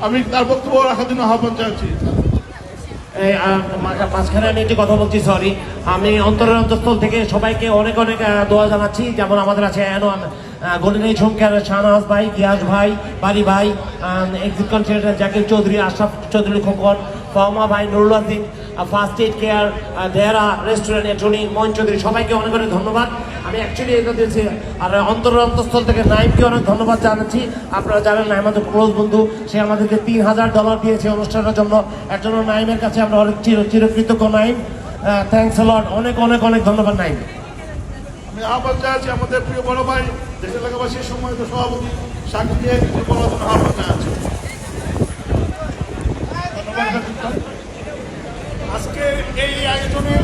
আমি তার বক্তব্য রাখার জন্য আহ্বান জানাচ্ছি। মাঝখানে আমি একটি কথা বলছি, সরি। আমি অন্তরের অন্তঃস্থল থেকে সবাইকে অনেক অনেক দোয়া জানাচ্ছি। যেমন আমাদের আছে গোল্ডেন ঝুমকার শাহনাজ ভাই, গিয়াস ভাই, বাড়ি ভাই, এক্সিট কন্ট্রাক্টর জাকির চৌধুরী, আশরাফ চৌধুরী খোকন, ফর্মা ভাই, Nurul Azim, first aid care, দেয়ারা রেস্টুরেন্ট অ্যাটর্নি, মইন চৌধুরী, সবাইকে অনেক অনেক ধন্যবাদ। আমি অ্যাকচুয়ালি এটা দিয়েছি। আর অন্তরের অন্তঃস্থল থেকে নাইমকে অনেক ধন্যবাদ জানাচ্ছি। আপনারা জানেন নাইম আমাদের ক্লোজ বন্ধু, সে আমাদেরকে $3000 দিয়েছে অনুষ্ঠানের জন্য। এর জন্য নাইমের কাছে আমরা অনেক চিরকৃতজ্ঞ। নাইম, থ্যাংকস লট, অনেক অনেক অনেক ধন্যবাদ নাইম। আমি আহ্বান জানাচ্ছি আমাদের প্রিয় বড় ভাই, দেশের এলাকাবাসীর সম্মানিত সভাপতি সাকিবকে কিছু বলার জন্য আহ্বান জানাচ্ছি। ধন্যবাদ। আজকে এই আয়োজনে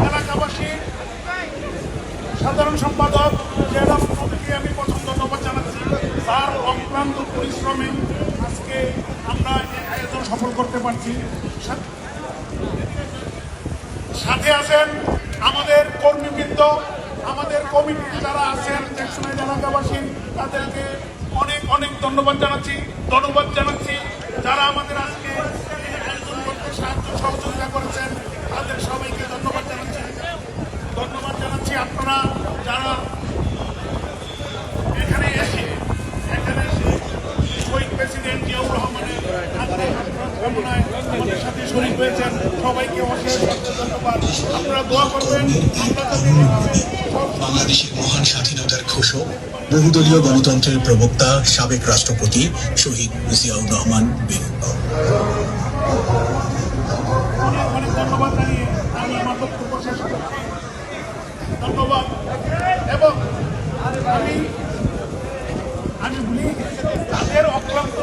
এলাকাবাসী সাধারণ সম্পাদক জেলা নবীকে আমি প্রথম ধন্যবাদ জানাচ্ছি। তার অক্লান্ত পরিশ্রমে আজকে আমরা এই আয়োজন সফল করতে পারছি। সাথে আছেন আমাদের কর্মীবৃন্দ, আমাদের কমিটি যারা আছেন টেকসনাইজ এলাকাবাসী, তাদেরকে অনেক অনেক ধন্যবাদ জানাচ্ছি। যারা আমাদের আজকে আয়োজন করতে সাহায্য সহযোগিতা করেছেন তাদের সবাইকে ধন্যবাদ জানাচ্ছি। আপনারা যারা এখানে এসে শহীদ প্রেসিডেন্ট জিয়াউর রহমানের কামনায় আমাদের সাথে শরীক হয়েছেন, সবাইকে অশেষ ধন্যবাদ। আপনারা দোয়া করবেন। বাংলাদেশের মহান স্বাধীনতার ঘোষক, বহুদলীয় গণতন্ত্রের প্রবক্তা, সাবেক রাষ্ট্রপতি শহীদ জিয়াউর রহমান বীর। অনেক অনেক ধন্যবাদ জানিয়ে আমি আমার বক্তব্য শেষ করছি। ধন্যবাদ। এবং আমি বলি তাদের অক্লান্ত